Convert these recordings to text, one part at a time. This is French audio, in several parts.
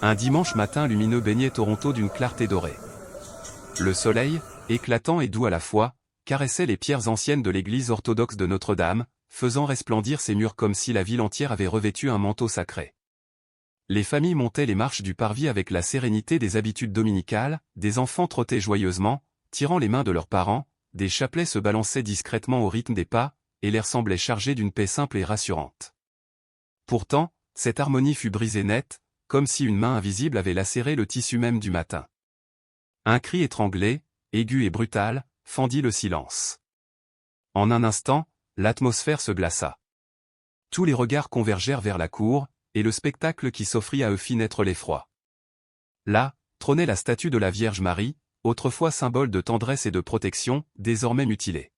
Un dimanche matin lumineux baignait Toronto d'une clarté dorée. Le soleil, éclatant et doux à la fois, caressait les pierres anciennes de l'église orthodoxe de Notre-Dame, faisant resplendir ses murs comme si la ville entière avait revêtu un manteau sacré. Les familles montaient les marches du parvis avec la sérénité des habitudes dominicales, des enfants trottaient joyeusement, tirant les mains de leurs parents, des chapelets se balançaient discrètement au rythme des pas, et l'air semblait chargé d'une paix simple et rassurante. Pourtant, cette harmonie fut brisée net, comme si une main invisible avait lacéré le tissu même du matin. Un cri étranglé, aigu et brutal, fendit le silence. En un instant, l'atmosphère se glaça. Tous les regards convergèrent vers la cour, et le spectacle qui s'offrit à eux fit naître l'effroi. Là, trônait la statue de la Vierge Marie, autrefois symbole de tendresse et de protection, désormais mutilée.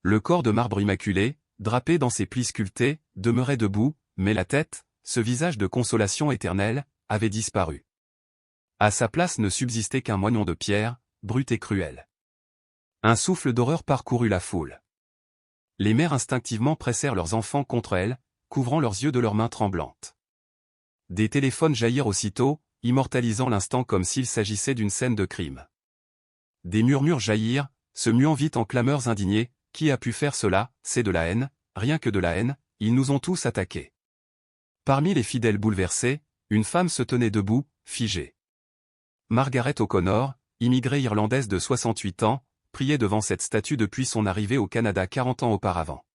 Le corps de marbre immaculé, drapé dans ses plis sculptés, demeurait debout, mais la tête, ce visage de consolation éternelle, avait disparu. À sa place ne subsistait qu'un moignon de pierre, brut et cruel. Un souffle d'horreur parcourut la foule. Les mères instinctivement pressèrent leurs enfants contre elles, couvrant leurs yeux de leurs mains tremblantes. Des téléphones jaillirent aussitôt, immortalisant l'instant comme s'il s'agissait d'une scène de crime. Des murmures jaillirent, se muant vite en clameurs indignées. Qui a pu faire cela? C'est de la haine, rien que de la haine, ils nous ont tous attaqués. Parmi les fidèles bouleversés, une femme se tenait debout, figée. Margaret O'Connor, immigrée irlandaise de 68 ans, priait devant cette statue depuis son arrivée au Canada 40 ans auparavant.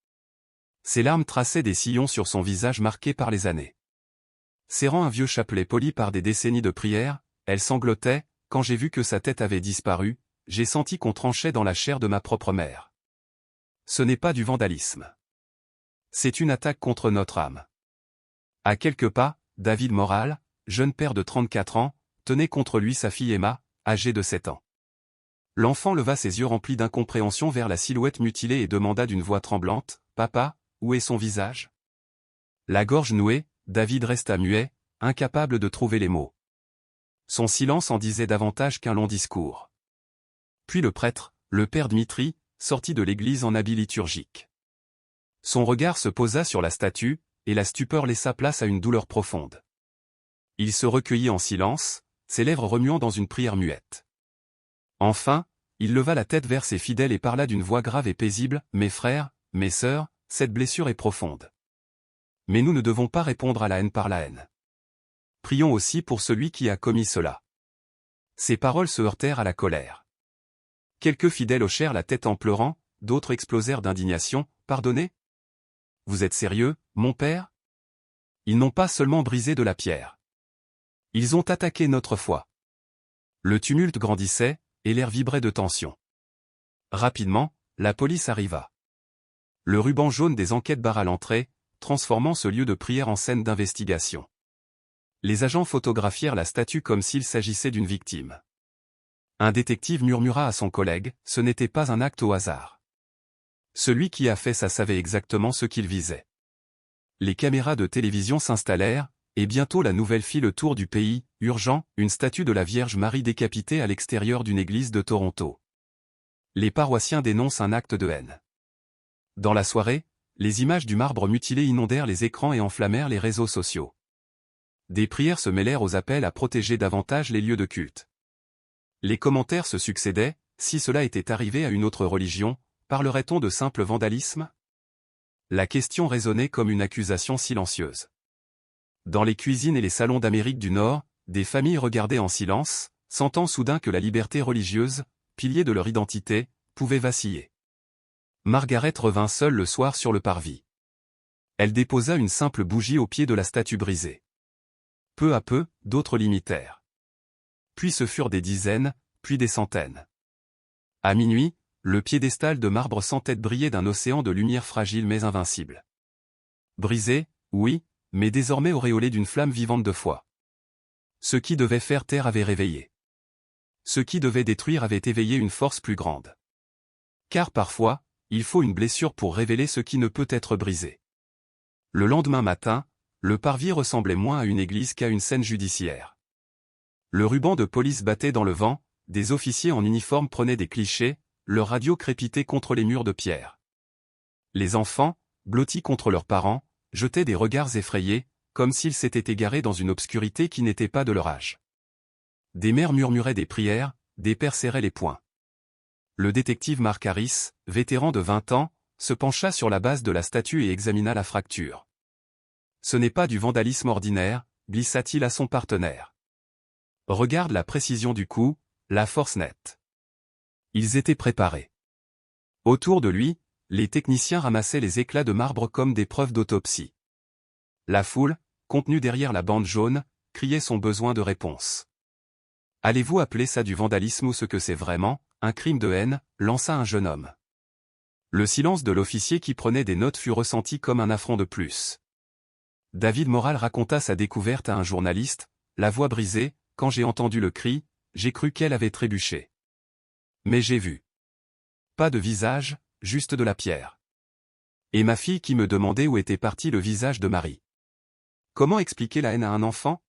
Ses larmes traçaient des sillons sur son visage marqué par les années. Serrant un vieux chapelet poli par des décennies de prière, elle sanglotait. Quand j'ai vu que sa tête avait disparu, j'ai senti qu'on tranchait dans la chair de ma propre mère. Ce n'est pas du vandalisme. C'est une attaque contre notre âme. À quelques pas, David Moral, jeune père de 34 ans, tenait contre lui sa fille Emma, âgée de 7 ans. L'enfant leva ses yeux remplis d'incompréhension vers la silhouette mutilée et demanda d'une voix tremblante, « Papa, où est son visage ?» La gorge nouée, David resta muet, incapable de trouver les mots. Son silence en disait davantage qu'un long discours. Puis le prêtre, le père Dmitri, sortit de l'église en habit liturgique. Son regard se posa sur la statue, et la stupeur laissa place à une douleur profonde. Il se recueillit en silence, ses lèvres remuant dans une prière muette. Enfin, il leva la tête vers ses fidèles et parla d'une voix grave et paisible, « Mes frères, mes sœurs, cette blessure est profonde. Mais nous ne devons pas répondre à la haine par la haine. Prions aussi pour celui qui a commis cela. » Ces paroles se heurtèrent à la colère. Quelques fidèles hochèrent la tête en pleurant, d'autres explosèrent d'indignation, « Pardonnez ? Vous êtes sérieux, mon père ? Ils n'ont pas seulement brisé de la pierre. Ils ont attaqué notre foi. » Le tumulte grandissait, et l'air vibrait de tension. Rapidement, la police arriva. Le ruban jaune des enquêtes barra l'entrée, transformant ce lieu de prière en scène d'investigation. Les agents photographièrent la statue comme s'il s'agissait d'une victime. Un détective murmura à son collègue, « Ce n'était pas un acte au hasard. Celui qui a fait ça savait exactement ce qu'il visait. » Les caméras de télévision s'installèrent, et bientôt la nouvelle fit le tour du pays, urgent, une statue de la Vierge Marie décapitée à l'extérieur d'une église de Toronto. Les paroissiens dénoncent un acte de haine. Dans la soirée, les images du marbre mutilé inondèrent les écrans et enflammèrent les réseaux sociaux. Des prières se mêlèrent aux appels à protéger davantage les lieux de culte. Les commentaires se succédaient, si cela était arrivé à une autre religion, parlerait-on de simple vandalisme? La question résonnait comme une accusation silencieuse. Dans les cuisines et les salons d'Amérique du Nord, des familles regardaient en silence, sentant soudain que la liberté religieuse, pilier de leur identité, pouvait vaciller. Margaret revint seule le soir sur le parvis. Elle déposa une simple bougie au pied de la statue brisée. Peu à peu, d'autres l'imitèrent. Puis ce furent des dizaines, puis des centaines. À minuit, le piédestal de marbre sans tête brillait d'un océan de lumière fragile mais invincible. Brisé, oui, mais désormais auréolé d'une flamme vivante de foi. Ce qui devait faire taire avait réveillé. Ce qui devait détruire avait éveillé une force plus grande. Car parfois, il faut une blessure pour révéler ce qui ne peut être brisé. Le lendemain matin, le parvis ressemblait moins à une église qu'à une scène judiciaire. Le ruban de police battait dans le vent, des officiers en uniforme prenaient des clichés, leur radio crépitait contre les murs de pierre. Les enfants, blottis contre leurs parents, jetaient des regards effrayés, comme s'ils s'étaient égarés dans une obscurité qui n'était pas de leur âge. Des mères murmuraient des prières, des pères serraient les poings. Le détective Mark Harris, vétéran de 20 ans, se pencha sur la base de la statue et examina la fracture. Ce n'est pas du vandalisme ordinaire, glissa-t-il à son partenaire. Regarde la précision du coup, la force nette. Ils étaient préparés. Autour de lui, les techniciens ramassaient les éclats de marbre comme des preuves d'autopsie. La foule, contenue derrière la bande jaune, criait son besoin de réponse. Allez-vous appeler ça du vandalisme ou ce que c'est vraiment, un crime de haine, lança un jeune homme. Le silence de l'officier qui prenait des notes fut ressenti comme un affront de plus. David Moral raconta sa découverte à un journaliste, la voix brisée, quand j'ai entendu le cri, j'ai cru qu'elle avait trébuché. Mais j'ai vu. Pas de visage, juste de la pierre. Et ma fille qui me demandait où était parti le visage de Marie. Comment expliquer la haine à un enfant?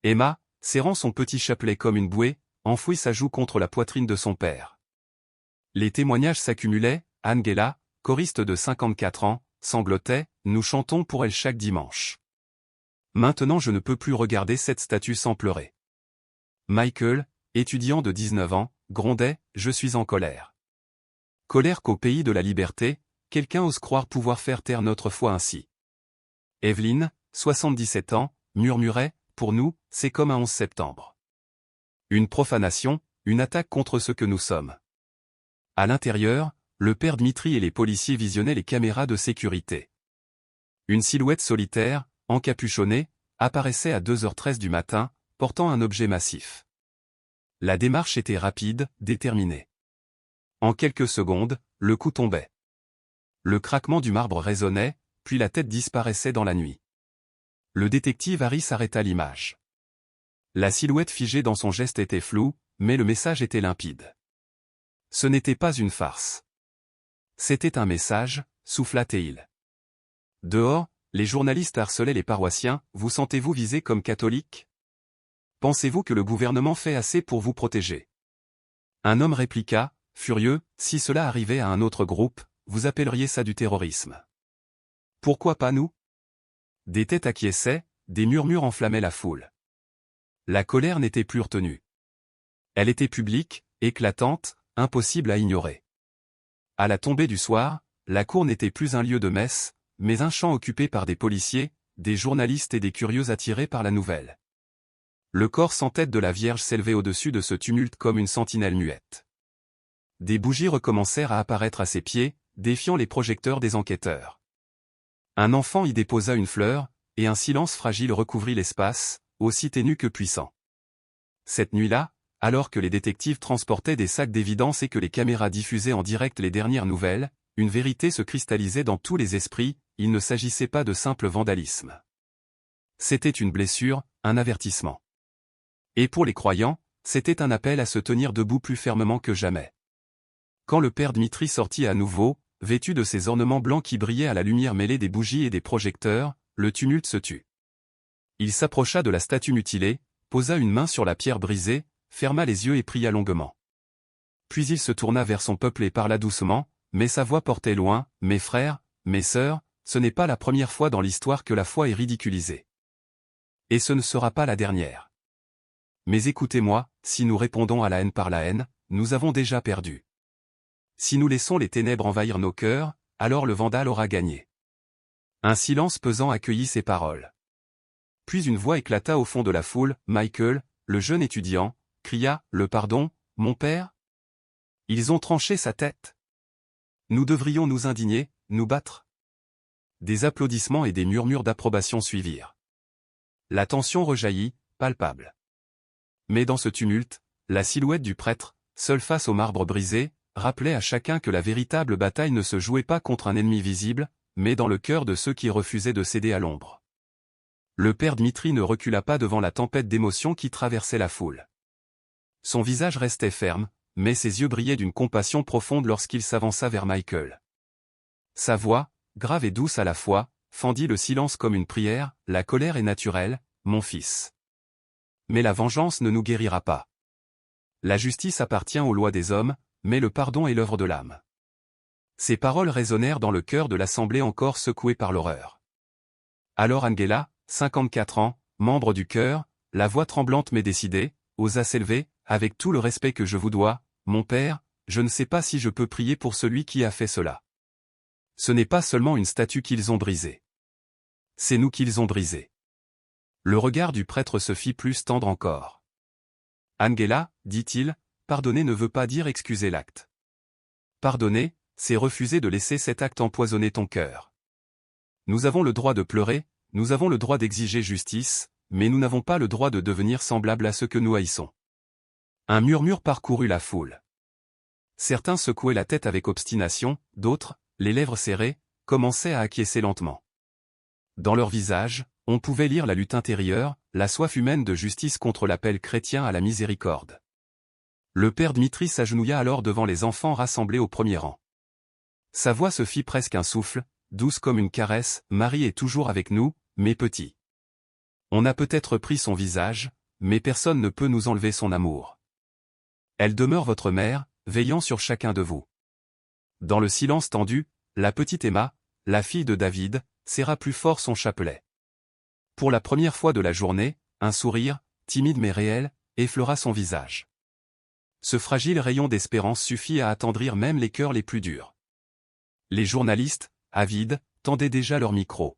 Emma, serrant son petit chapelet comme une bouée, enfouit sa joue contre la poitrine de son père. Les témoignages s'accumulaient, Angela, choriste de 54 ans, sanglotait, nous chantons pour elle chaque dimanche. Maintenant je ne peux plus regarder cette statue sans pleurer. Michael, étudiant de 19 ans, grondait, je suis en colère. Colère qu'au pays de la liberté, quelqu'un ose croire pouvoir faire taire notre foi ainsi. Evelyn, 77 ans, murmurait, pour nous, c'est comme un 11 septembre. Une profanation, une attaque contre ce que nous sommes. À l'intérieur, le père Dmitri et les policiers visionnaient les caméras de sécurité. Une silhouette solitaire, encapuchonnée, apparaissait à 2h13 du matin, portant un objet massif. La démarche était rapide, déterminée. En quelques secondes, le coup tombait. Le craquement du marbre résonnait, puis la tête disparaissait dans la nuit. Le détective Harris arrêta l'image. La silhouette figée dans son geste était floue, mais le message était limpide. Ce n'était pas une farce. C'était un message, souffla-t-il. Dehors, les journalistes harcelaient les paroissiens, vous sentez-vous visé comme catholique? Pensez-vous que le gouvernement fait assez pour vous protéger? Un homme répliqua, furieux, si cela arrivait à un autre groupe, vous appelleriez ça du terrorisme. Pourquoi pas nous? Des têtes acquiesçaient, des murmures enflammaient la foule. La colère n'était plus retenue. Elle était publique, éclatante, impossible à ignorer. À la tombée du soir, la cour n'était plus un lieu de messe, mais un champ occupé par des policiers, des journalistes et des curieux attirés par la nouvelle. Le corps sans tête de la Vierge s'élevait au-dessus de ce tumulte comme une sentinelle muette. Des bougies recommencèrent à apparaître à ses pieds, défiant les projecteurs des enquêteurs. Un enfant y déposa une fleur, et un silence fragile recouvrit l'espace, aussi ténu que puissant. Cette nuit-là, alors que les détectives transportaient des sacs d'évidence et que les caméras diffusaient en direct les dernières nouvelles, une vérité se cristallisait dans tous les esprits, il ne s'agissait pas de simple vandalisme. C'était une blessure, un avertissement. Et pour les croyants, c'était un appel à se tenir debout plus fermement que jamais. Quand le père Dmitri sortit à nouveau, vêtu de ses ornements blancs qui brillaient à la lumière mêlée des bougies et des projecteurs, le tumulte se tut. Il s'approcha de la statue mutilée, posa une main sur la pierre brisée, ferma les yeux et pria longuement. Puis il se tourna vers son peuple et parla doucement, mais sa voix portait loin, « Mes frères, mes sœurs, ce n'est pas la première fois dans l'histoire que la foi est ridiculisée. Et ce ne sera pas la dernière. Mais écoutez-moi, si nous répondons à la haine par la haine, nous avons déjà perdu. Si nous laissons les ténèbres envahir nos cœurs, alors le vandale aura gagné. » Un silence pesant accueillit ces paroles. Puis une voix éclata au fond de la foule, Michael, le jeune étudiant, cria, « Le pardon, mon père? Ils ont tranché sa tête. Nous devrions nous indigner, nous battre. » Des applaudissements et des murmures d'approbation suivirent. La tension rejaillit, palpable. Mais dans ce tumulte, la silhouette du prêtre, seul face au marbre brisé, rappelait à chacun que la véritable bataille ne se jouait pas contre un ennemi visible, mais dans le cœur de ceux qui refusaient de céder à l'ombre. Le père Dmitri ne recula pas devant la tempête d'émotions qui traversait la foule. Son visage restait ferme, mais ses yeux brillaient d'une compassion profonde lorsqu'il s'avança vers Michael. Sa voix, grave et douce à la fois, fendit le silence comme une prière, « La colère est naturelle, mon fils. Mais la vengeance ne nous guérira pas. La justice appartient aux lois des hommes, mais le pardon est l'œuvre de l'âme. » Ces paroles résonnèrent dans le cœur de l'assemblée encore secouée par l'horreur. Alors Angela, 54 ans, membre du chœur, la voix tremblante mais décidée, osa s'élever, avec tout le respect que je vous dois, mon père, je ne sais pas si je peux prier pour celui qui a fait cela. Ce n'est pas seulement une statue qu'ils ont brisée. C'est nous qu'ils ont brisée. Le regard du prêtre se fit plus tendre encore. Angela, dit-il, pardonner ne veut pas dire excuser l'acte. Pardonner, c'est refuser de laisser cet acte empoisonner ton cœur. Nous avons le droit de pleurer, nous avons le droit d'exiger justice, mais nous n'avons pas le droit de devenir semblables à ceux que nous haïssons. Un murmure parcourut la foule. Certains secouaient la tête avec obstination, d'autres, les lèvres serrées, commençaient à acquiescer lentement. Dans leur visage, on pouvait lire la lutte intérieure, la soif humaine de justice contre l'appel chrétien à la miséricorde. Le père Dmitri s'agenouilla alors devant les enfants rassemblés au premier rang. Sa voix se fit presque un souffle, douce comme une caresse, « Marie est toujours avec nous, mes petits. On a peut-être pris son visage, mais personne ne peut nous enlever son amour. Elle demeure votre mère, veillant sur chacun de vous. » Dans le silence tendu, la petite Emma, la fille de David, serra plus fort son chapelet. Pour la première fois de la journée, un sourire, timide mais réel, effleura son visage. Ce fragile rayon d'espérance suffit à attendrir même les cœurs les plus durs. Les journalistes, avides, tendaient déjà leur micro.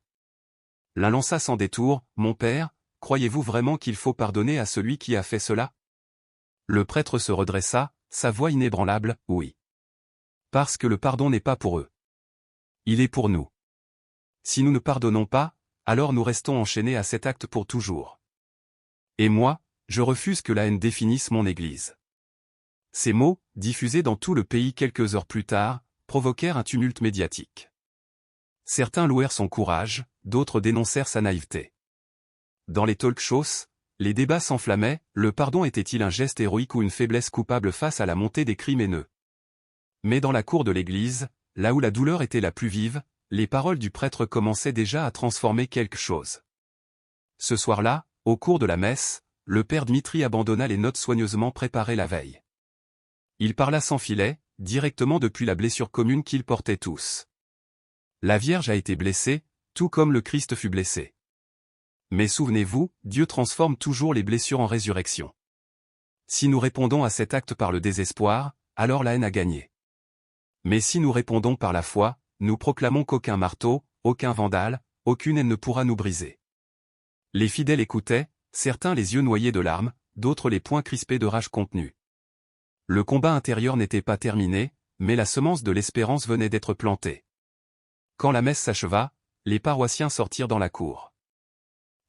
L'un lança sans détour, « Mon père, croyez-vous vraiment qu'il faut pardonner à celui qui a fait cela ?» Le prêtre se redressa, sa voix inébranlable, « Oui. Parce que le pardon n'est pas pour eux. Il est pour nous. Si nous ne pardonnons pas, alors nous restons enchaînés à cet acte pour toujours. Et moi, je refuse que la haine définisse mon Église. » Ces mots, diffusés dans tout le pays quelques heures plus tard, provoquèrent un tumulte médiatique. Certains louèrent son courage, d'autres dénoncèrent sa naïveté. Dans les talk-shows, les débats s'enflammaient, le pardon était-il un geste héroïque ou une faiblesse coupable face à la montée des crimes haineux? Mais dans la cour de l'église, là où la douleur était la plus vive, les paroles du prêtre commençaient déjà à transformer quelque chose. Ce soir-là, au cours de la messe, le père Dmitri abandonna les notes soigneusement préparées la veille. Il parla sans filet, directement depuis la blessure commune qu'ils portaient tous. La Vierge a été blessée, tout comme le Christ fut blessé. Mais souvenez-vous, Dieu transforme toujours les blessures en résurrection. Si nous répondons à cet acte par le désespoir, alors la haine a gagné. Mais si nous répondons par la foi, nous proclamons qu'aucun marteau, aucun vandale, aucune haine ne pourra nous briser. Les fidèles écoutaient, certains les yeux noyés de larmes, d'autres les poings crispés de rage contenue. Le combat intérieur n'était pas terminé, mais la semence de l'espérance venait d'être plantée. Quand la messe s'acheva, les paroissiens sortirent dans la cour.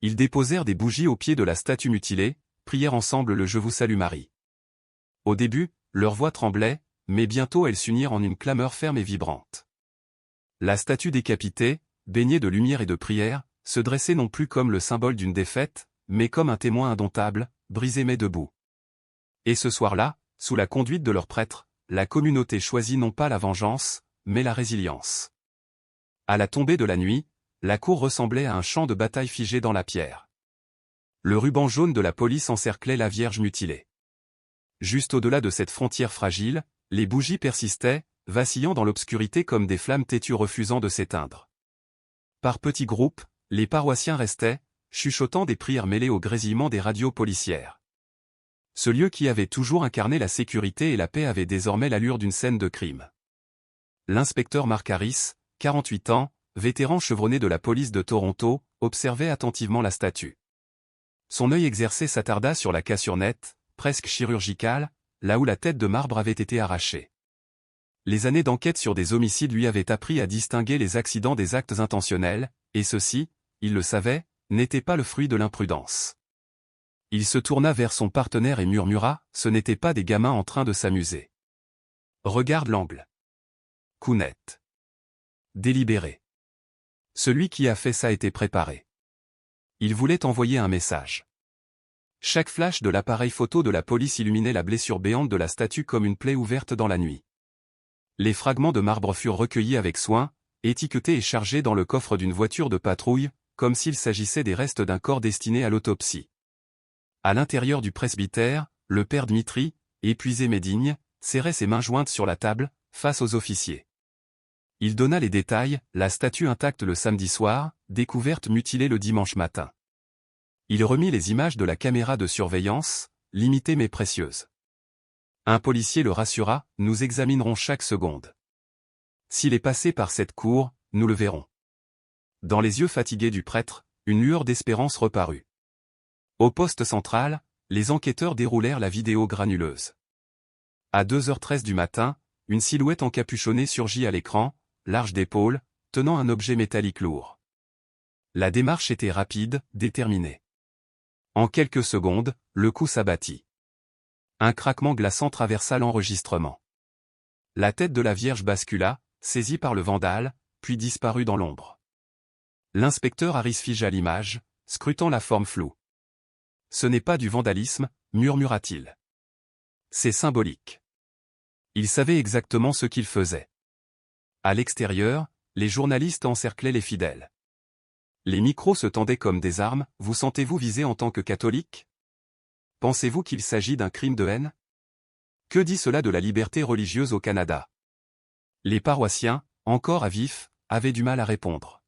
Ils déposèrent des bougies au pied de la statue mutilée, prièrent ensemble le « Je vous salue Marie ». Au début, leur voix tremblait, mais bientôt elles s'unirent en une clameur ferme et vibrante. La statue décapitée, baignée de lumière et de prière, se dressait non plus comme le symbole d'une défaite, mais comme un témoin indomptable, brisé mais debout. Et ce soir-là, sous la conduite de leur prêtre, la communauté choisit non pas la vengeance, mais la résilience. À la tombée de la nuit, la cour ressemblait à un champ de bataille figé dans la pierre. Le ruban jaune de la police encerclait la Vierge mutilée. Juste au-delà de cette frontière fragile, les bougies persistaient, vacillant dans l'obscurité comme des flammes têtues refusant de s'éteindre. Par petits groupes, les paroissiens restaient, chuchotant des prières mêlées au grésillement des radios policières. Ce lieu qui avait toujours incarné la sécurité et la paix avait désormais l'allure d'une scène de crime. L'inspecteur Mark Harris, 48 ans, vétéran chevronné de la police de Toronto, observait attentivement la statue. Son œil exercé s'attarda sur la cassure nette, presque chirurgicale, là où la tête de marbre avait été arrachée. Les années d'enquête sur des homicides lui avaient appris à distinguer les accidents des actes intentionnels, et ceux-ci, il le savait, n'étaient pas le fruit de l'imprudence. Il se tourna vers son partenaire et murmura, « Ce n'étaient pas des gamins en train de s'amuser. Regarde l'angle. Coup net. Délibéré. Celui qui a fait ça était préparé. Il voulait envoyer un message. » Chaque flash de l'appareil photo de la police illuminait la blessure béante de la statue comme une plaie ouverte dans la nuit. Les fragments de marbre furent recueillis avec soin, étiquetés et chargés dans le coffre d'une voiture de patrouille, comme s'il s'agissait des restes d'un corps destiné à l'autopsie. À l'intérieur du presbytère, le père Dmitri, épuisé mais digne, serrait ses mains jointes sur la table, face aux officiers. Il donna les détails, la statue intacte le samedi soir, découverte mutilée le dimanche matin. Il remit les images de la caméra de surveillance, limitée mais précieuse. Un policier le rassura, nous examinerons chaque seconde. S'il est passé par cette cour, nous le verrons. Dans les yeux fatigués du prêtre, une lueur d'espérance reparut. Au poste central, les enquêteurs déroulèrent la vidéo granuleuse. À 2h13 du matin, une silhouette encapuchonnée surgit à l'écran, large d'épaules, tenant un objet métallique lourd. La démarche était rapide, déterminée. En quelques secondes, le coup s'abattit. Un craquement glaçant traversa l'enregistrement. La tête de la Vierge bascula, saisie par le vandale, puis disparut dans l'ombre. L'inspecteur Harris figea l'image, scrutant la forme floue. « Ce n'est pas du vandalisme, murmura-t-il. C'est symbolique. » Il savait exactement ce qu'il faisait. À l'extérieur, les journalistes encerclaient les fidèles. Les micros se tendaient comme des armes. Vous sentez-vous visé en tant que catholique? Pensez-vous qu'il s'agit d'un crime de haine? Que dit cela de la liberté religieuse au Canada? Les paroissiens, encore à vif, avaient du mal à répondre.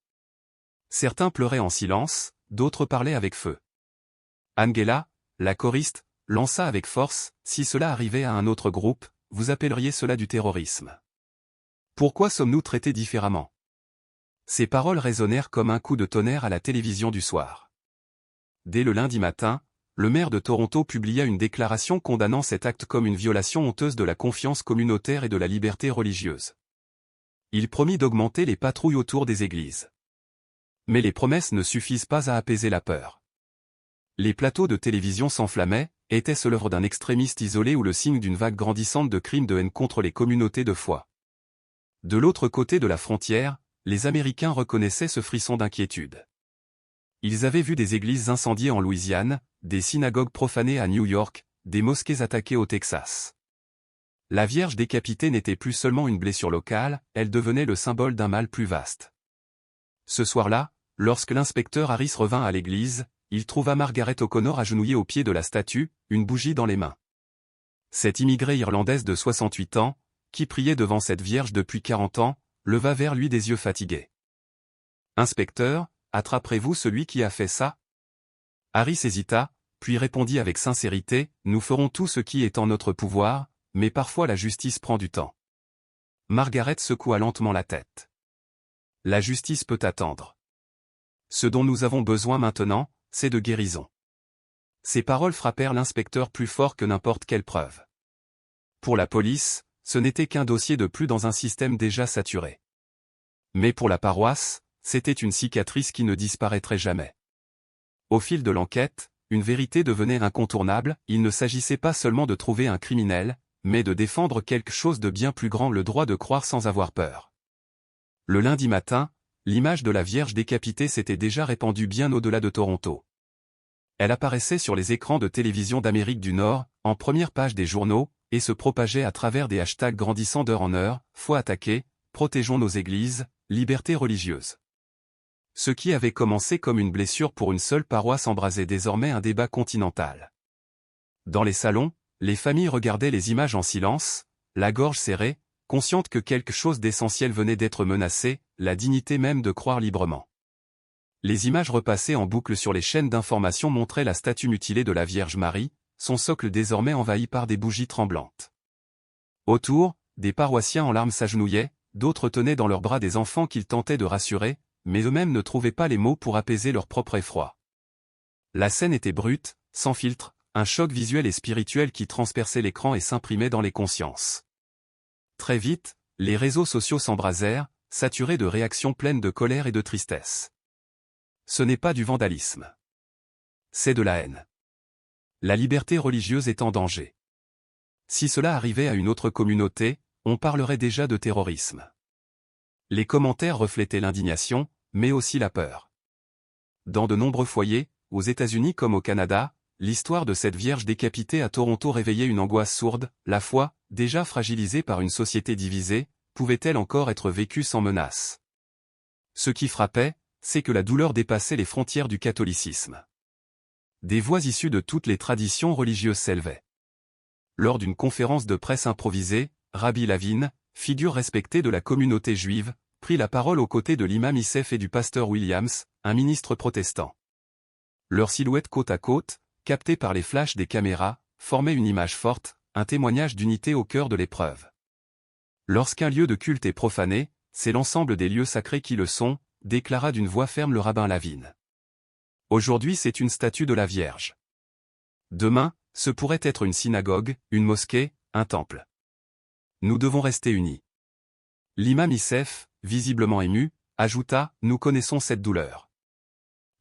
Certains pleuraient en silence, d'autres parlaient avec feu. Angela, la choriste, lança avec force, si cela arrivait à un autre groupe, vous appelleriez cela du terrorisme. Pourquoi sommes-nous traités différemment? Ces paroles résonnèrent comme un coup de tonnerre à la télévision du soir. Dès le lundi matin, le maire de Toronto publia une déclaration condamnant cet acte comme une violation honteuse de la confiance communautaire et de la liberté religieuse. Il promit d'augmenter les patrouilles autour des églises. Mais les promesses ne suffisent pas à apaiser la peur. Les plateaux de télévision s'enflammaient, était-ce l'œuvre d'un extrémiste isolé ou le signe d'une vague grandissante de crimes de haine contre les communautés de foi? De l'autre côté de la frontière, les Américains reconnaissaient ce frisson d'inquiétude. Ils avaient vu des églises incendiées en Louisiane, des synagogues profanées à New York, des mosquées attaquées au Texas. La Vierge décapitée n'était plus seulement une blessure locale, elle devenait le symbole d'un mal plus vaste. Ce soir-là, lorsque l'inspecteur Harris revint à l'église, il trouva Margaret O'Connor agenouillée au pied de la statue, une bougie dans les mains. Cette immigrée irlandaise de 68 ans, qui priait devant cette Vierge depuis 40 ans, leva vers lui des yeux fatigués. « Inspecteur, attraperez-vous celui qui a fait ça ?» Harris hésita, puis répondit avec sincérité, « Nous ferons tout ce qui est en notre pouvoir, mais parfois la justice prend du temps. » Margaret secoua lentement la tête. « La justice peut attendre. Ce dont nous avons besoin maintenant, c'est de guérison. » Ces paroles frappèrent l'inspecteur plus fort que n'importe quelle preuve. Pour la police, ce n'était qu'un dossier de plus dans un système déjà saturé. Mais pour la paroisse, c'était une cicatrice qui ne disparaîtrait jamais. Au fil de l'enquête, une vérité devenait incontournable, il ne s'agissait pas seulement de trouver un criminel, mais de défendre quelque chose de bien plus grand, le droit de croire sans avoir peur. Le lundi matin, l'image de la Vierge décapitée s'était déjà répandue bien au-delà de Toronto. Elle apparaissait sur les écrans de télévision d'Amérique du Nord, en première page des journaux, et se propageait à travers des hashtags grandissant d'heure en heure, foi attaquée, protégeons nos églises, liberté religieuse. Ce qui avait commencé comme une blessure pour une seule paroisse embrasait désormais un débat continental. Dans les salons, les familles regardaient les images en silence, la gorge serrée, conscientes que quelque chose d'essentiel venait d'être menacé, la dignité même de croire librement. Les images repassées en boucle sur les chaînes d'information montraient la statue mutilée de la Vierge Marie, son socle désormais envahi par des bougies tremblantes. Autour, des paroissiens en larmes s'agenouillaient, d'autres tenaient dans leurs bras des enfants qu'ils tentaient de rassurer, mais eux-mêmes ne trouvaient pas les mots pour apaiser leur propre effroi. La scène était brute, sans filtre, un choc visuel et spirituel qui transperçait l'écran et s'imprimait dans les consciences. Très vite, les réseaux sociaux s'embrasèrent, saturés de réactions pleines de colère et de tristesse. Ce n'est pas du vandalisme. C'est de la haine. La liberté religieuse est en danger. Si cela arrivait à une autre communauté, on parlerait déjà de terrorisme. Les commentaires reflétaient l'indignation, mais aussi la peur. Dans de nombreux foyers, aux États-Unis comme au Canada, l'histoire de cette Vierge décapitée à Toronto réveillait une angoisse sourde, la foi, déjà fragilisée par une société divisée, pouvait-elle encore être vécue sans menace? Ce qui frappait, c'est que la douleur dépassait les frontières du catholicisme. Des voix issues de toutes les traditions religieuses s'élevaient. Lors d'une conférence de presse improvisée, Rabbi Lavin, figure respectée de la communauté juive, prit la parole aux côtés de l'imam Youssef et du pasteur Williams, un ministre protestant. Leurs silhouettes côte à côte, captées par les flashs des caméras, formaient une image forte, un témoignage d'unité au cœur de l'épreuve. Lorsqu'un lieu de culte est profané, c'est l'ensemble des lieux sacrés qui le sont, déclara d'une voix ferme le rabbin Lavigne. Aujourd'hui c'est une statue de la Vierge. Demain, ce pourrait être une synagogue, une mosquée, un temple. Nous devons rester unis. L'imam Youssef, visiblement ému, ajouta « Nous connaissons cette douleur.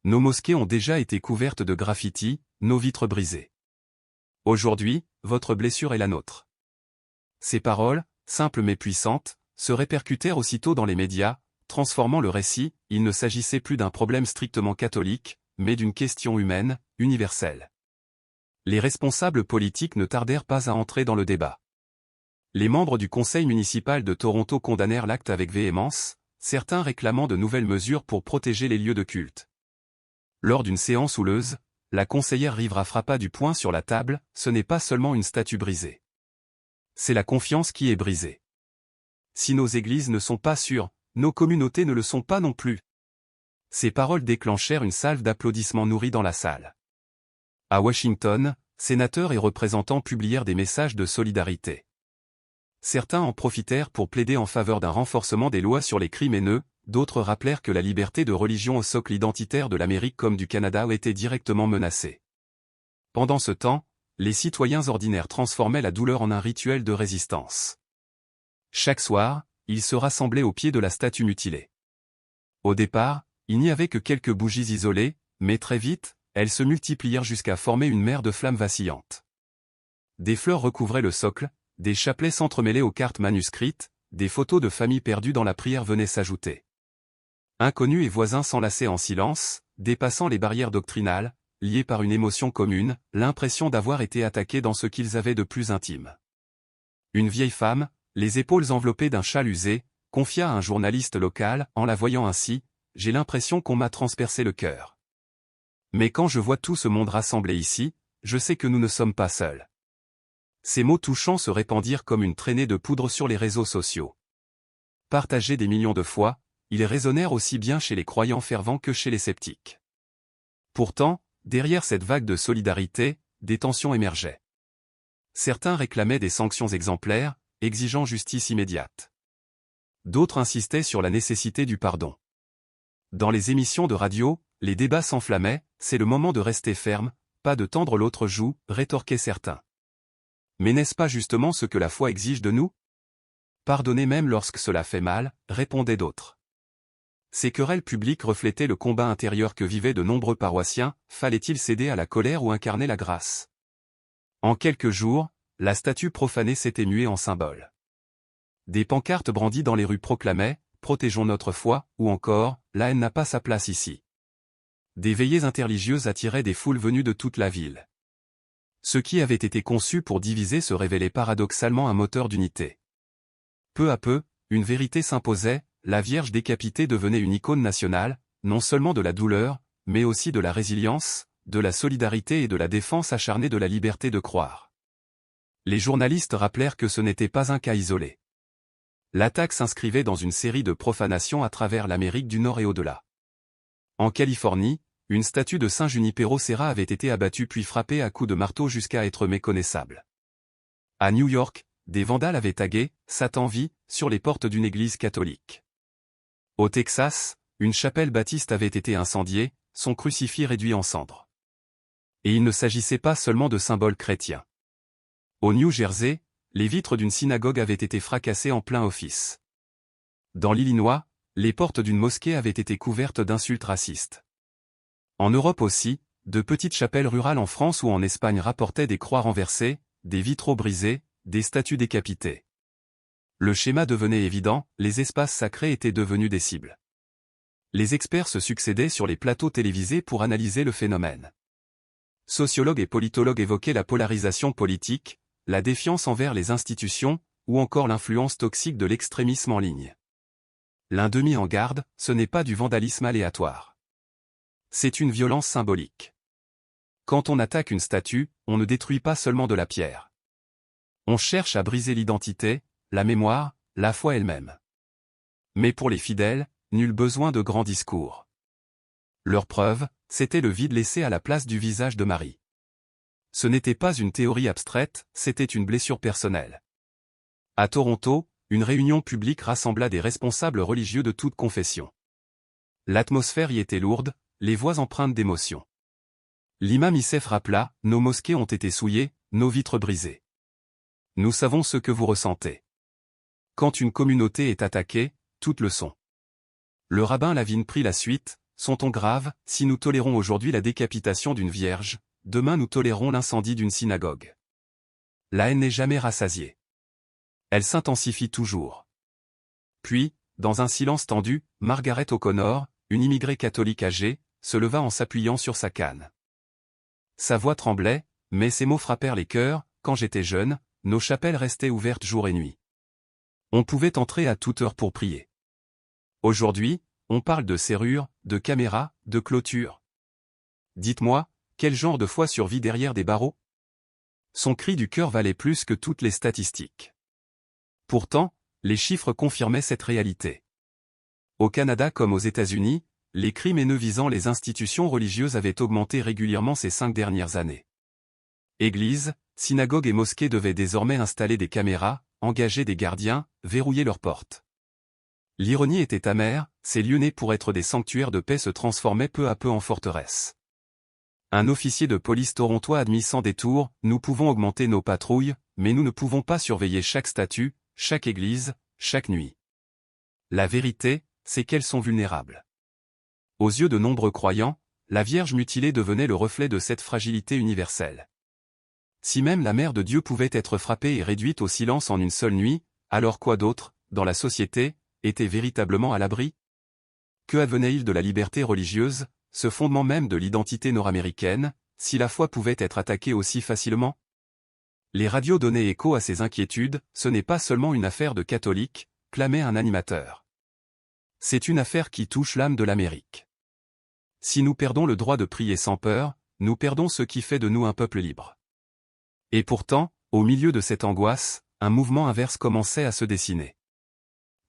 Nos mosquées ont déjà été couvertes de graffitis, nos vitres brisées. Aujourd'hui, votre blessure est la nôtre. » Ces paroles, simples mais puissantes, se répercutèrent aussitôt dans les médias, transformant le récit. Il ne s'agissait plus d'un problème strictement catholique, mais d'une question humaine, universelle. Les responsables politiques ne tardèrent pas à entrer dans le débat. Les membres du conseil municipal de Toronto condamnèrent l'acte avec véhémence, certains réclamant de nouvelles mesures pour protéger les lieux de culte. Lors d'une séance houleuse, la conseillère Rivera frappa du poing sur la table, ce n'est pas seulement une statue brisée. C'est la confiance qui est brisée. Si nos églises ne sont pas sûres, nos communautés ne le sont pas non plus. Ces paroles déclenchèrent une salve d'applaudissements nourris dans la salle. À Washington, sénateurs et représentants publièrent des messages de solidarité. Certains en profitèrent pour plaider en faveur d'un renforcement des lois sur les crimes haineux, d'autres rappelèrent que la liberté de religion au socle identitaire de l'Amérique comme du Canada était directement menacée. Pendant ce temps, les citoyens ordinaires transformaient la douleur en un rituel de résistance. Chaque soir, ils se rassemblaient au pied de la statue mutilée. Au départ, il n'y avait que quelques bougies isolées, mais très vite, elles se multiplièrent jusqu'à former une mer de flammes vacillantes. Des fleurs recouvraient le socle, des chapelets s'entremêlaient aux cartes manuscrites, des photos de familles perdues dans la prière venaient s'ajouter. Inconnus et voisins s'enlaçaient en silence, dépassant les barrières doctrinales, liés par une émotion commune, l'impression d'avoir été attaqués dans ce qu'ils avaient de plus intime. Une vieille femme, les épaules enveloppées d'un châle usé, confia à un journaliste local, en la voyant ainsi, « J'ai l'impression qu'on m'a transpercé le cœur. Mais quand je vois tout ce monde rassemblé ici, je sais que nous ne sommes pas seuls. » Ces mots touchants se répandirent comme une traînée de poudre sur les réseaux sociaux. Partagés des millions de fois, ils résonnèrent aussi bien chez les croyants fervents que chez les sceptiques. Pourtant, derrière cette vague de solidarité, des tensions émergeaient. Certains réclamaient des sanctions exemplaires, exigeant justice immédiate. D'autres insistaient sur la nécessité du pardon. Dans les émissions de radio, les débats s'enflammaient, c'est le moment de rester ferme, pas de tendre l'autre joue, rétorquaient certains. Mais n'est-ce pas justement ce que la foi exige de nous? Pardonner même lorsque cela fait mal, répondaient d'autres. Ces querelles publiques reflétaient le combat intérieur que vivaient de nombreux paroissiens, fallait-il céder à la colère ou incarner la grâce? En quelques jours, la statue profanée s'était muée en symbole. Des pancartes brandies dans les rues proclamaient « Protégeons notre foi » ou encore « La haine n'a pas sa place ici ». Des veillées interreligieuses attiraient des foules venues de toute la ville. Ce qui avait été conçu pour diviser se révélait paradoxalement un moteur d'unité. Peu à peu, une vérité s'imposait, la Vierge décapitée devenait une icône nationale, non seulement de la douleur, mais aussi de la résilience, de la solidarité et de la défense acharnée de la liberté de croire. Les journalistes rappelèrent que ce n'était pas un cas isolé. L'attaque s'inscrivait dans une série de profanations à travers l'Amérique du Nord et au-delà. En Californie, une statue de Saint Junipero Serra avait été abattue puis frappée à coups de marteau jusqu'à être méconnaissable. À New York, des vandales avaient tagué « Satan vit » sur les portes d'une église catholique. Au Texas, une chapelle baptiste avait été incendiée, son crucifix réduit en cendres. Et il ne s'agissait pas seulement de symboles chrétiens. Au New Jersey, les vitres d'une synagogue avaient été fracassées en plein office. Dans l'Illinois, les portes d'une mosquée avaient été couvertes d'insultes racistes. En Europe aussi, de petites chapelles rurales en France ou en Espagne rapportaient des croix renversées, des vitraux brisés, des statues décapitées. Le schéma devenait évident, les espaces sacrés étaient devenus des cibles. Les experts se succédaient sur les plateaux télévisés pour analyser le phénomène. Sociologues et politologues évoquaient la polarisation politique, la défiance envers les institutions, ou encore l'influence toxique de l'extrémisme en ligne. L'un d'eux mit en garde, ce n'est pas du vandalisme aléatoire. C'est une violence symbolique. Quand on attaque une statue, on ne détruit pas seulement de la pierre. On cherche à briser l'identité, la mémoire, la foi elle-même. Mais pour les fidèles, nul besoin de grands discours. Leur preuve, c'était le vide laissé à la place du visage de Marie. Ce n'était pas une théorie abstraite, c'était une blessure personnelle. À Toronto, une réunion publique rassembla des responsables religieux de toute confession. L'atmosphère y était lourde, les voix empreintes d'émotion. L'imam Youssef rappela, « Nos mosquées ont été souillées, nos vitres brisées. Nous savons ce que vous ressentez. Quand une communauté est attaquée, toutes le sont. » Le rabbin Lavigne prit la suite, « Sont-on grave, si nous tolérons aujourd'hui la décapitation d'une vierge, demain nous tolérons l'incendie d'une synagogue. La haine n'est jamais rassasiée. Elle s'intensifie toujours. » Puis, dans un silence tendu, Margaret O'Connor, une immigrée catholique âgée, se leva en s'appuyant sur sa canne. Sa voix tremblait, mais ses mots frappèrent les cœurs. « Quand j'étais jeune, nos chapelles restaient ouvertes jour et nuit. On pouvait entrer à toute heure pour prier. Aujourd'hui, on parle de serrures, de caméras, de clôtures. Dites-moi, quel genre de foi survit derrière des barreaux ? » Son cri du cœur valait plus que toutes les statistiques. Pourtant, les chiffres confirmaient cette réalité. Au Canada comme aux États-Unis, les crimes haineux visant les institutions religieuses avaient augmenté régulièrement ces 5 dernières années. Églises, synagogues et mosquées devaient désormais installer des caméras, engager des gardiens, verrouiller leurs portes. L'ironie était amère, ces lieux nés pour être des sanctuaires de paix se transformaient peu à peu en forteresses. Un officier de police torontois admit sans détour, « Nous pouvons augmenter nos patrouilles, mais nous ne pouvons pas surveiller chaque statue, chaque église, chaque nuit. » La vérité, c'est qu'elles sont vulnérables. Aux yeux de nombreux croyants, la Vierge mutilée devenait le reflet de cette fragilité universelle. Si même la Mère de Dieu pouvait être frappée et réduite au silence en une seule nuit, alors quoi d'autre, dans la société, était véritablement à l'abri ? Que advenait-il de la liberté religieuse, ce fondement même de l'identité nord-américaine, si la foi pouvait être attaquée aussi facilement ? Les radios donnaient écho à ces inquiétudes, « Ce n'est pas seulement une affaire de catholiques », clamait un animateur. C'est une affaire qui touche l'âme de l'Amérique. Si nous perdons le droit de prier sans peur, nous perdons ce qui fait de nous un peuple libre. Et pourtant, au milieu de cette angoisse, un mouvement inverse commençait à se dessiner.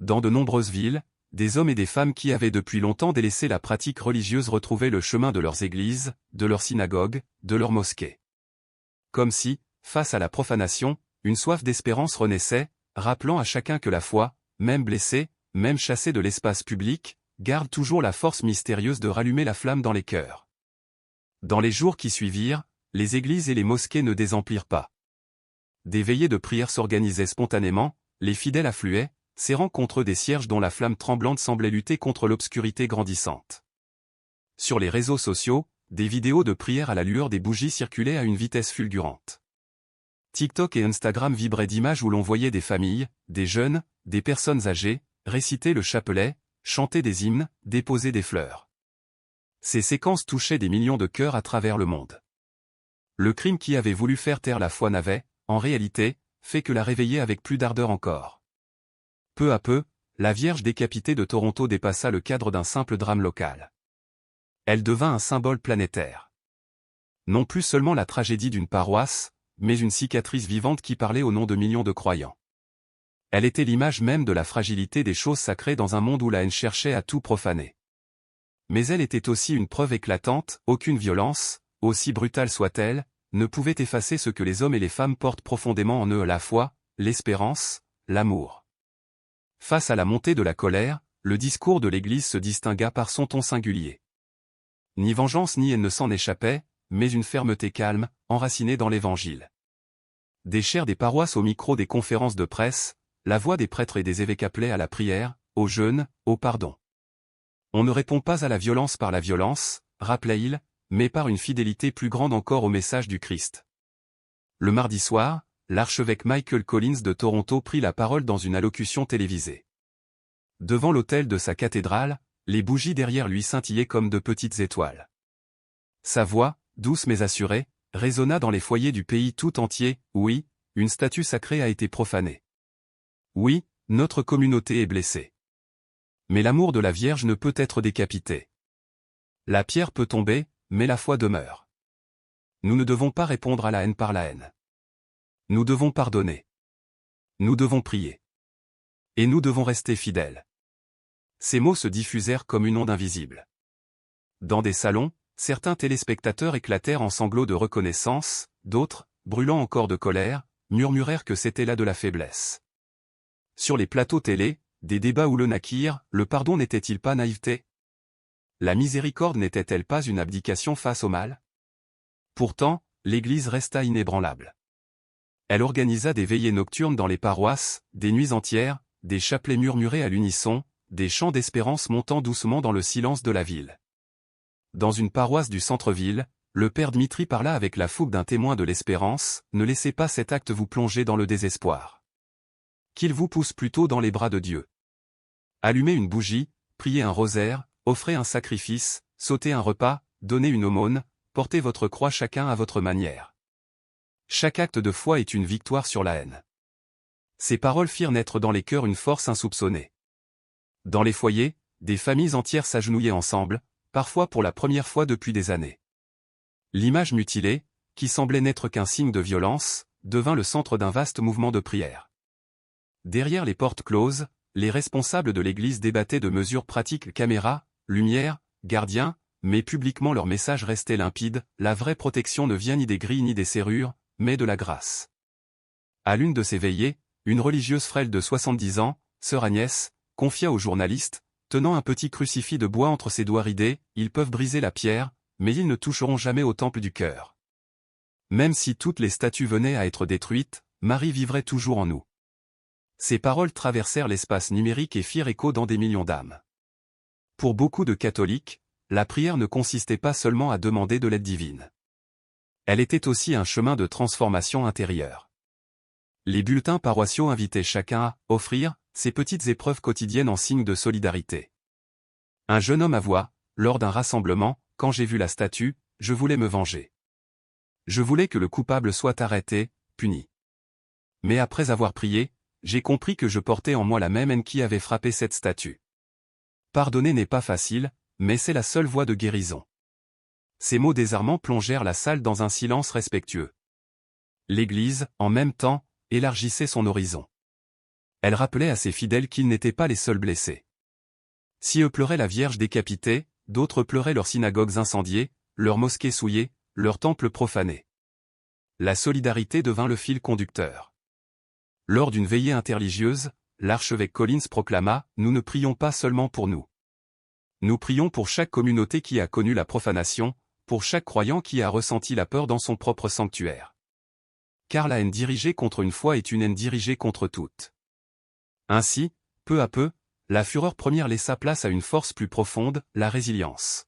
Dans de nombreuses villes, des hommes et des femmes qui avaient depuis longtemps délaissé la pratique religieuse retrouvaient le chemin de leurs églises, de leurs synagogues, de leurs mosquées. Comme si, face à la profanation, une soif d'espérance renaissait, rappelant à chacun que la foi, même blessée, même chassée de l'espace public, garde toujours la force mystérieuse de rallumer la flamme dans les cœurs. Dans les jours qui suivirent, les églises et les mosquées ne désemplirent pas. Des veillées de prière s'organisaient spontanément, les fidèles affluaient, serrant contre eux des cierges dont la flamme tremblante semblait lutter contre l'obscurité grandissante. Sur les réseaux sociaux, des vidéos de prière à la lueur des bougies circulaient à une vitesse fulgurante. TikTok et Instagram vibraient d'images où l'on voyait des familles, des jeunes, des personnes âgées, réciter le chapelet, chanter des hymnes, déposer des fleurs. Ces séquences touchaient des millions de cœurs à travers le monde. Le crime qui avait voulu faire taire la foi n'avait, en réalité, fait que la réveiller avec plus d'ardeur encore. Peu à peu, la Vierge décapitée de Toronto dépassa le cadre d'un simple drame local. Elle devint un symbole planétaire. Non plus seulement la tragédie d'une paroisse, mais une cicatrice vivante qui parlait au nom de millions de croyants. Elle était l'image même de la fragilité des choses sacrées dans un monde où la haine cherchait à tout profaner. Mais elle était aussi une preuve éclatante, aucune violence, aussi brutale soit-elle, ne pouvait effacer ce que les hommes et les femmes portent profondément en eux, la foi, l'espérance, l'amour. Face à la montée de la colère, le discours de l'Église se distingua par son ton singulier. Ni vengeance ni haine ne s'en échappait, mais une fermeté calme, enracinée dans l'Évangile. Des chairs des paroisses au micro des conférences de presse, la voix des prêtres et des évêques appelait à la prière, au jeûne, au pardon. On ne répond pas à la violence par la violence, rappelait-il, mais par une fidélité plus grande encore au message du Christ. Le mardi soir, l'archevêque Michael Collins de Toronto prit la parole dans une allocution télévisée. Devant l'autel de sa cathédrale, les bougies derrière lui scintillaient comme de petites étoiles. Sa voix, douce mais assurée, résonna dans les foyers du pays tout entier. Oui, une statue sacrée a été profanée. Oui, notre communauté est blessée. Mais l'amour de la Vierge ne peut être décapité. La pierre peut tomber, mais la foi demeure. Nous ne devons pas répondre à la haine par la haine. Nous devons pardonner. Nous devons prier. Et nous devons rester fidèles. Ces mots se diffusèrent comme une onde invisible. Dans des salons, certains téléspectateurs éclatèrent en sanglots de reconnaissance, d'autres, brûlant encore de colère, murmurèrent que c'était là de la faiblesse. Sur les plateaux télé, des débats houleux naquirent, le pardon n'était-il pas naïveté? La miséricorde n'était-elle pas une abdication face au mal? Pourtant, l'Église resta inébranlable. Elle organisa des veillées nocturnes dans les paroisses, des nuits entières, des chapelets murmurés à l'unisson, des chants d'espérance montant doucement dans le silence de la ville. Dans une paroisse du centre-ville, le père Dmitri parla avec la fougue d'un témoin de l'espérance, ne laissez pas cet acte vous plonger dans le désespoir. Qu'il vous pousse plutôt dans les bras de Dieu. Allumez une bougie, priez un rosaire, offrez un sacrifice, sautez un repas, donnez une aumône, portez votre croix chacun à votre manière. Chaque acte de foi est une victoire sur la haine. Ces paroles firent naître dans les cœurs une force insoupçonnée. Dans les foyers, des familles entières s'agenouillaient ensemble, parfois pour la première fois depuis des années. L'image mutilée, qui semblait n'être qu'un signe de violence, devint le centre d'un vaste mouvement de prière. Derrière les portes closes, les responsables de l'Église débattaient de mesures pratiques, caméras, lumière, gardiens, mais publiquement leur message restait limpide, la vraie protection ne vient ni des grilles ni des serrures, mais de la grâce. À l'une de ces veillées, une religieuse frêle de 70 ans, sœur Agnès, confia aux journalistes, tenant un petit crucifix de bois entre ses doigts ridés, ils peuvent briser la pierre, mais ils ne toucheront jamais au temple du cœur. Même si toutes les statues venaient à être détruites, Marie vivrait toujours en nous. Ces paroles traversèrent l'espace numérique et firent écho dans des millions d'âmes. Pour beaucoup de catholiques, la prière ne consistait pas seulement à demander de l'aide divine. Elle était aussi un chemin de transformation intérieure. Les bulletins paroissiaux invitaient chacun à offrir ces petites épreuves quotidiennes en signe de solidarité. Un jeune homme avoua, lors d'un rassemblement, quand j'ai vu la statue, je voulais me venger. Je voulais que le coupable soit arrêté, puni. Mais après avoir prié, j'ai compris que je portais en moi la même haine qui avait frappé cette statue. Pardonner n'est pas facile, mais c'est la seule voie de guérison. Ces mots désarmants plongèrent la salle dans un silence respectueux. L'Église, en même temps, élargissait son horizon. Elle rappelait à ses fidèles qu'ils n'étaient pas les seuls blessés. Si eux pleuraient la Vierge décapitée, d'autres pleuraient leurs synagogues incendiées, leurs mosquées souillées, leurs temples profanés. La solidarité devint le fil conducteur. Lors d'une veillée interreligieuse, l'archevêque Collins proclama « Nous ne prions pas seulement pour nous. Nous prions pour chaque communauté qui a connu la profanation, pour chaque croyant qui a ressenti la peur dans son propre sanctuaire. Car la haine dirigée contre une foi est une haine dirigée contre toutes. » Ainsi, peu à peu, la fureur première laissa place à une force plus profonde, la résilience.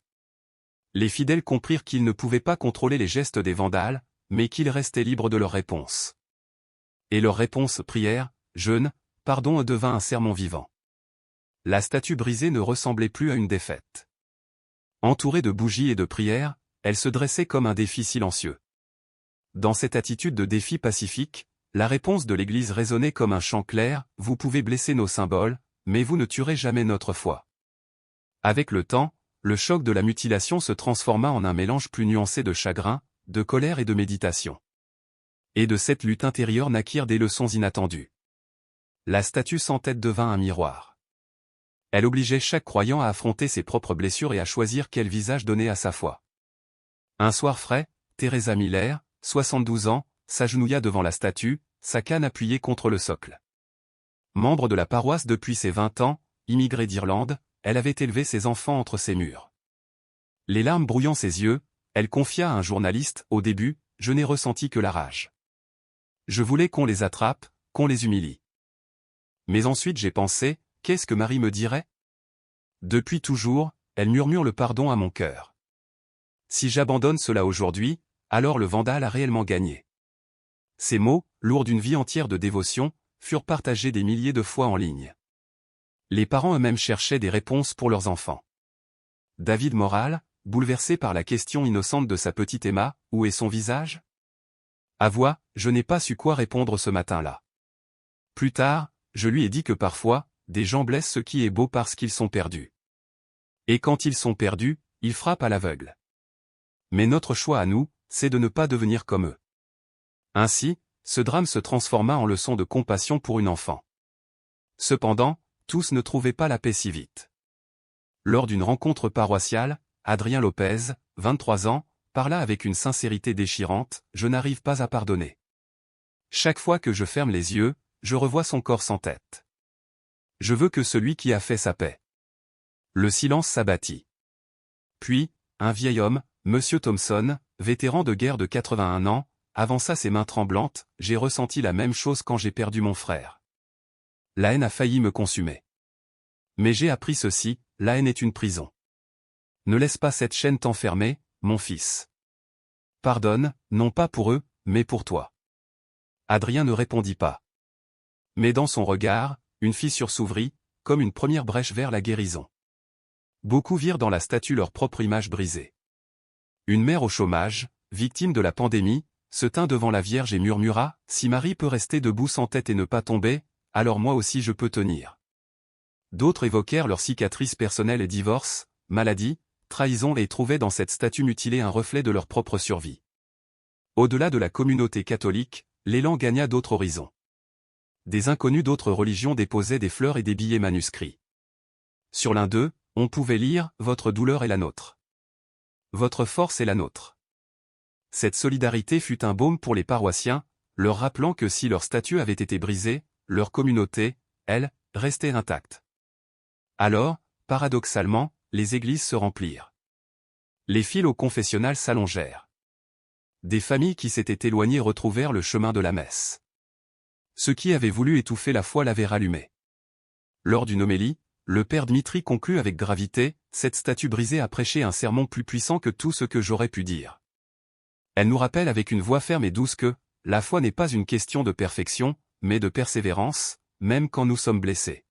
Les fidèles comprirent qu'ils ne pouvaient pas contrôler les gestes des vandales, mais qu'ils restaient libres de leurs réponses. Et leur réponse prière, jeûne, pardon devint un sermon vivant. La statue brisée ne ressemblait plus à une défaite. Entourée de bougies et de prières, elle se dressait comme un défi silencieux. Dans cette attitude de défi pacifique, la réponse de l'Église résonnait comme un chant clair, vous pouvez blesser nos symboles, mais vous ne tuerez jamais notre foi. Avec le temps, le choc de la mutilation se transforma en un mélange plus nuancé de chagrin, de colère et de méditation. Et de cette lutte intérieure naquirent des leçons inattendues. La statue sans tête devint un miroir. Elle obligeait chaque croyant à affronter ses propres blessures et à choisir quel visage donner à sa foi. Un soir frais, Teresa Miller, 72 ans, s'agenouilla devant la statue, sa canne appuyée contre le socle. Membre de la paroisse depuis ses 20 ans, immigrée d'Irlande, elle avait élevé ses enfants entre ses murs. Les larmes brouillant ses yeux, elle confia à un journaliste, au début, je n'ai ressenti que la rage. Je voulais qu'on les attrape, qu'on les humilie. Mais ensuite j'ai pensé, qu'est-ce que Marie me dirait? Depuis toujours, elle murmure le pardon à mon cœur. Si j'abandonne cela aujourd'hui, alors le vandale a réellement gagné. Ces mots, lourds d'une vie entière de dévotion, furent partagés des milliers de fois en ligne. Les parents eux-mêmes cherchaient des réponses pour leurs enfants. David Moral, bouleversé par la question innocente de sa petite Emma, où est son visage? Avoua, je n'ai pas su quoi répondre ce matin-là. Plus tard, je lui ai dit que parfois, des gens blessent ce qui est beau parce qu'ils sont perdus. Et quand ils sont perdus, ils frappent à l'aveugle. Mais notre choix à nous, c'est de ne pas devenir comme eux. Ainsi, ce drame se transforma en leçon de compassion pour une enfant. Cependant, tous ne trouvaient pas la paix si vite. Lors d'une rencontre paroissiale, Adrien Lopez, 23 ans, parla avec une sincérité déchirante, « Je n'arrive pas à pardonner. Chaque fois que je ferme les yeux, je revois son corps sans tête. Je veux que celui qui a fait sa paix. » Le silence s'abattit. Puis, un vieil homme, Monsieur Thompson, vétéran de guerre de 81 ans, avança ses mains tremblantes, « J'ai ressenti la même chose quand j'ai perdu mon frère. La haine a failli me consumer. Mais j'ai appris ceci, la haine est une prison. Ne laisse pas cette chaîne t'enfermer, mon fils. Pardonne, non pas pour eux, mais pour toi. » Adrien ne répondit pas. Mais dans son regard, une fissure s'ouvrit, comme une première brèche vers la guérison. Beaucoup virent dans la statue leur propre image brisée. Une mère au chômage, victime de la pandémie, se tint devant la Vierge et murmura, « Si Marie peut rester debout sans tête et ne pas tomber, alors moi aussi je peux tenir. » D'autres évoquèrent leurs cicatrices personnelles et divorces, maladies, trahisons et trouvaient dans cette statue mutilée un reflet de leur propre survie. Au-delà de la communauté catholique, l'élan gagna d'autres horizons. Des inconnus d'autres religions déposaient des fleurs et des billets manuscrits. Sur l'un d'eux, on pouvait lire « Votre douleur est la nôtre. Votre force est la nôtre. » Cette solidarité fut un baume pour les paroissiens, leur rappelant que si leur statut avait été brisé, leur communauté, elle, restait intacte. Alors, paradoxalement, les églises se remplirent. Les files au confessionnal s'allongèrent. Des familles qui s'étaient éloignées retrouvèrent le chemin de la messe. Ceux qui avaient voulu étouffer la foi l'avaient rallumée. Lors d'une homélie, le père Dmitri conclut avec gravité, « Cette statue brisée a prêché un sermon plus puissant que tout ce que j'aurais pu dire. Elle nous rappelle avec une voix ferme et douce que, la foi n'est pas une question de perfection, mais de persévérance, même quand nous sommes blessés. »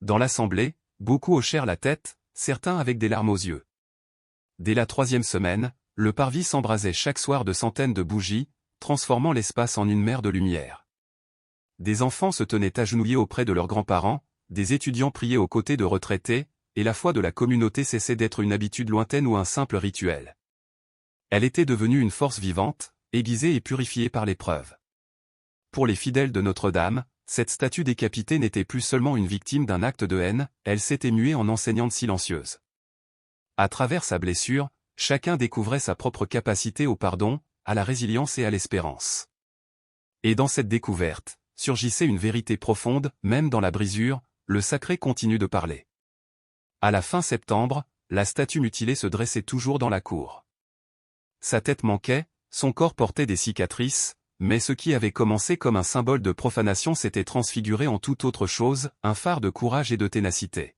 Dans l'assemblée, beaucoup hochèrent la tête, certains avec des larmes aux yeux. Dès la 3e semaine, le parvis s'embrasait chaque soir de centaines de bougies, transformant l'espace en une mer de lumière. Des enfants se tenaient agenouillés auprès de leurs grands-parents, des étudiants priaient aux côtés de retraités, et la foi de la communauté cessait d'être une habitude lointaine ou un simple rituel. Elle était devenue une force vivante, aiguisée et purifiée par l'épreuve. Pour les fidèles de Notre-Dame, cette statue décapitée n'était plus seulement une victime d'un acte de haine, elle s'était muée en enseignante silencieuse. À travers sa blessure, chacun découvrait sa propre capacité au pardon, à la résilience et à l'espérance. Et dans cette découverte, surgissait une vérité profonde, même dans la brisure, le sacré continue de parler. À la fin septembre, la statue mutilée se dressait toujours dans la cour. Sa tête manquait, son corps portait des cicatrices, mais ce qui avait commencé comme un symbole de profanation s'était transfiguré en toute autre chose, un phare de courage et de ténacité.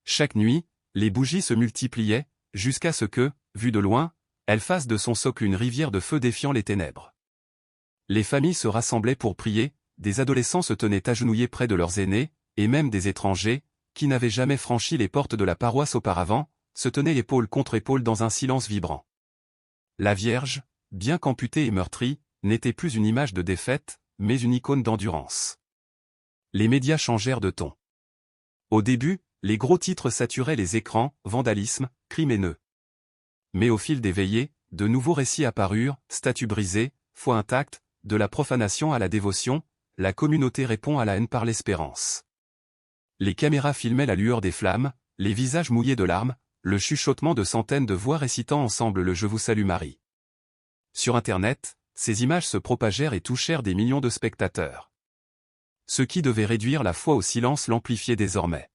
Chaque nuit, les bougies se multipliaient, jusqu'à ce que, vue de loin, elle fasse de son socle une rivière de feu défiant les ténèbres. Les familles se rassemblaient pour prier, des adolescents se tenaient agenouillés près de leurs aînés, et même des étrangers, qui n'avaient jamais franchi les portes de la paroisse auparavant, se tenaient épaule contre épaule dans un silence vibrant. La Vierge, bien qu'amputée et meurtrie, n'était plus une image de défaite, mais une icône d'endurance. Les médias changèrent de ton. Au début, les gros titres saturaient les écrans, vandalisme, crime haineux. Mais au fil des veillées, de nouveaux récits apparurent, statues brisées, foi intacte, de la profanation à la dévotion, la communauté répond à la haine par l'espérance. Les caméras filmaient la lueur des flammes, les visages mouillés de larmes, le chuchotement de centaines de voix récitant ensemble le « Je vous salue Marie ». Sur Internet, ces images se propagèrent et touchèrent des millions de spectateurs. Ce qui devait réduire la foi au silence l'amplifiait désormais.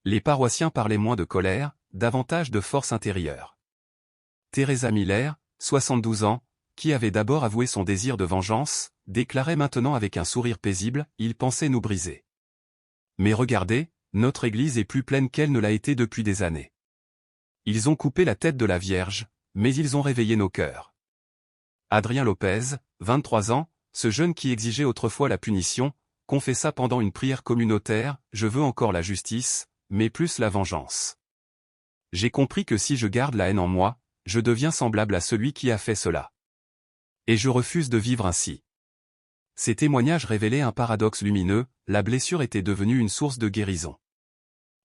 Les paroissiens parlaient moins de colère, davantage de force intérieure. Teresa Miller, 72 ans, qui avait d'abord avoué son désir de vengeance, déclarait maintenant avec un sourire paisible, « Ils pensaient nous briser. Mais regardez, notre Église est plus pleine qu'elle ne l'a été depuis des années. Ils ont coupé la tête de la Vierge, mais ils ont réveillé nos cœurs. » Adrien Lopez, 23 ans, ce jeune qui exigeait autrefois la punition, confessa pendant une prière communautaire, « Je veux encore la justice, mais plus la vengeance. J'ai compris que si je garde la haine en moi, je deviens semblable à celui qui a fait cela. Et je refuse de vivre ainsi. » Ces témoignages révélaient un paradoxe lumineux, la blessure était devenue une source de guérison.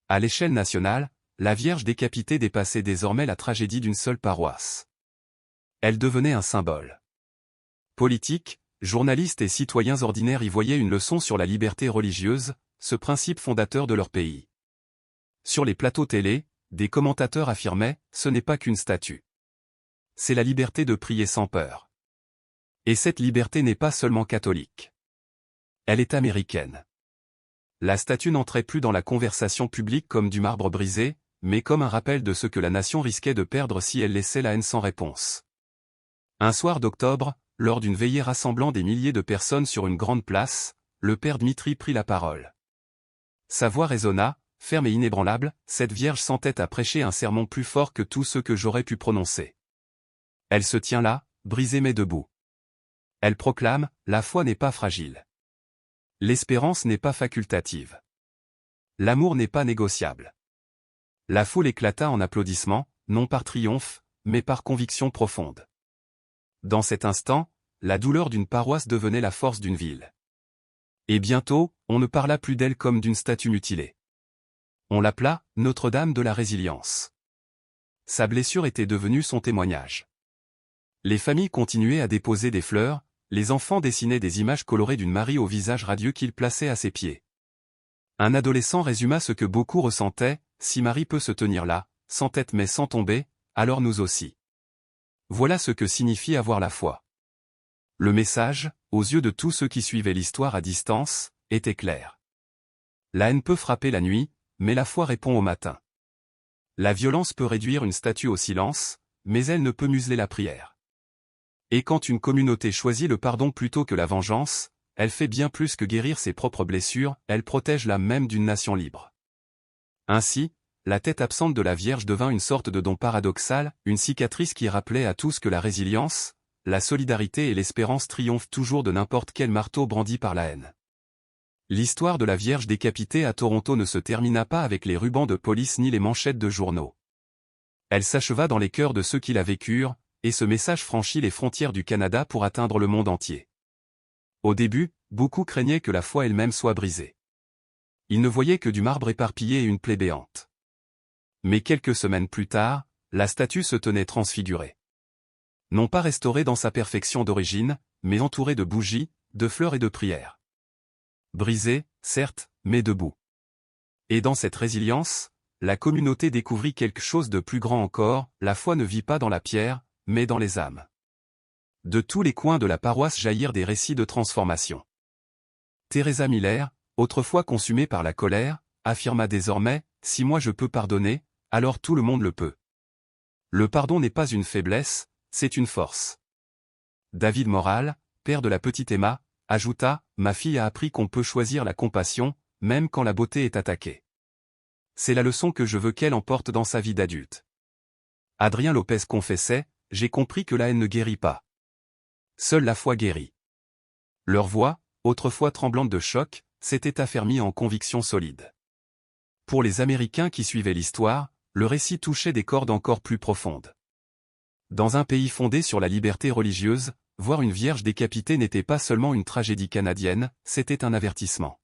À l'échelle nationale, la Vierge décapitée dépassait désormais la tragédie d'une seule paroisse. Elle devenait un symbole. Politiques, journalistes et citoyens ordinaires y voyaient une leçon sur la liberté religieuse, ce principe fondateur de leur pays. Sur les plateaux télé, des commentateurs affirmaient « ce n'est pas qu'une statue. C'est la liberté de prier sans peur. » Et cette liberté n'est pas seulement catholique. Elle est américaine. La statue n'entrait plus dans la conversation publique comme du marbre brisé, mais comme un rappel de ce que la nation risquait de perdre si elle laissait la haine sans réponse. Un soir d'octobre, lors d'une veillée rassemblant des milliers de personnes sur une grande place, le père Dmitri prit la parole. Sa voix résonna, ferme et inébranlable, cette vierge s'entête à prêcher un sermon plus fort que tous ceux que j'aurais pu prononcer. Elle se tient là, brisée mais debout. Elle proclame, la foi n'est pas fragile. L'espérance n'est pas facultative. L'amour n'est pas négociable. La foule éclata en applaudissements, non par triomphe, mais par conviction profonde. Dans cet instant, la douleur d'une paroisse devenait la force d'une ville. Et bientôt, on ne parla plus d'elle comme d'une statue mutilée. On l'appela « Notre-Dame de la Résilience ». Sa blessure était devenue son témoignage. Les familles continuaient à déposer des fleurs, les enfants dessinaient des images colorées d'une Marie au visage radieux qu'ils plaçaient à ses pieds. Un adolescent résuma ce que beaucoup ressentaient, « Si Marie peut se tenir là, sans tête mais sans tomber, alors nous aussi. » Voilà ce que signifie avoir la foi. Le message, aux yeux de tous ceux qui suivaient l'histoire à distance, était clair. La haine peut frapper la nuit, mais la foi répond au matin. La violence peut réduire une statue au silence, mais elle ne peut museler la prière. Et quand une communauté choisit le pardon plutôt que la vengeance, elle fait bien plus que guérir ses propres blessures, elle protège l'âme même d'une nation libre. Ainsi, la tête absente de la Vierge devint une sorte de don paradoxal, une cicatrice qui rappelait à tous que la résilience, la solidarité et l'espérance triomphent toujours de n'importe quel marteau brandi par la haine. L'histoire de la Vierge décapitée à Toronto ne se termina pas avec les rubans de police ni les manchettes de journaux. Elle s'acheva dans les cœurs de ceux qui la vécurent, et ce message franchit les frontières du Canada pour atteindre le monde entier. Au début, beaucoup craignaient que la foi elle-même soit brisée. Ils ne voyaient que du marbre éparpillé et une plaie béante. Mais quelques semaines plus tard, la statue se tenait transfigurée. Non pas restaurée dans sa perfection d'origine, mais entourée de bougies, de fleurs et de prières. Brisée, certes, mais debout. Et dans cette résilience, la communauté découvrit quelque chose de plus grand encore, la foi ne vit pas dans la pierre, mais dans les âmes. De tous les coins de la paroisse jaillirent des récits de transformation. Teresa Miller, autrefois consumée par la colère, affirma désormais, « Si moi je peux pardonner, alors tout le monde le peut. » Le pardon n'est pas une faiblesse, c'est une force. David Moral, père de la petite Emma, ajouta, « Ma fille a appris qu'on peut choisir la compassion, même quand la beauté est attaquée. C'est la leçon que je veux qu'elle emporte dans sa vie d'adulte. » Adrien Lopez confessait, « J'ai compris que la haine ne guérit pas. Seule la foi guérit. » Leur voix, autrefois tremblante de choc, s'était affermie en conviction solide. Pour les Américains qui suivaient l'histoire, le récit touchait des cordes encore plus profondes. Dans un pays fondé sur la liberté religieuse, voir une vierge décapitée n'était pas seulement une tragédie canadienne, c'était un avertissement.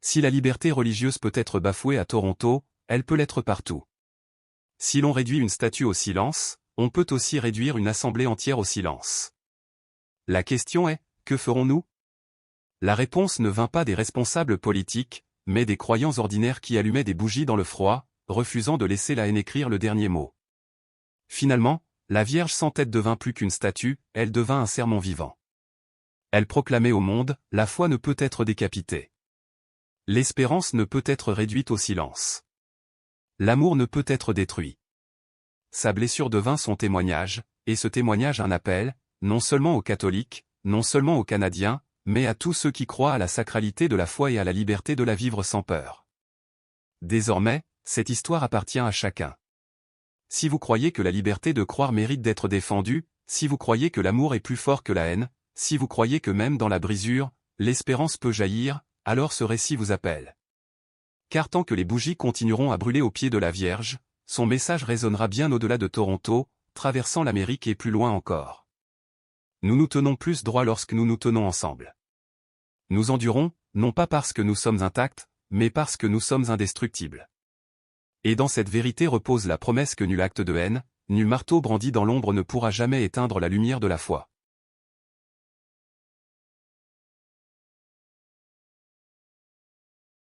Si la liberté religieuse peut être bafouée à Toronto, elle peut l'être partout. Si l'on réduit une statue au silence, on peut aussi réduire une assemblée entière au silence. La question est, que ferons-nous ? La réponse ne vint pas des responsables politiques, mais des croyants ordinaires qui allumaient des bougies dans le froid, refusant de laisser la haine écrire le dernier mot. Finalement, la Vierge sans tête devint plus qu'une statue, elle devint un sermon vivant. Elle proclamait au monde, la foi ne peut être décapitée. L'espérance ne peut être réduite au silence. L'amour ne peut être détruit. Sa blessure devint son témoignage, et ce témoignage un appel, non seulement aux catholiques, non seulement aux Canadiens, mais à tous ceux qui croient à la sacralité de la foi et à la liberté de la vivre sans peur. Désormais, cette histoire appartient à chacun. Si vous croyez que la liberté de croire mérite d'être défendue, si vous croyez que l'amour est plus fort que la haine, si vous croyez que même dans la brisure, l'espérance peut jaillir, alors ce récit vous appelle. Car tant que les bougies continueront à brûler au pied de la Vierge, son message résonnera bien au-delà de Toronto, traversant l'Amérique et plus loin encore. Nous nous tenons plus droit lorsque nous nous tenons ensemble. Nous endurons, non pas parce que nous sommes intacts, mais parce que nous sommes indestructibles. Et dans cette vérité repose la promesse que nul acte de haine, nul marteau brandi dans l'ombre ne pourra jamais éteindre la lumière de la foi.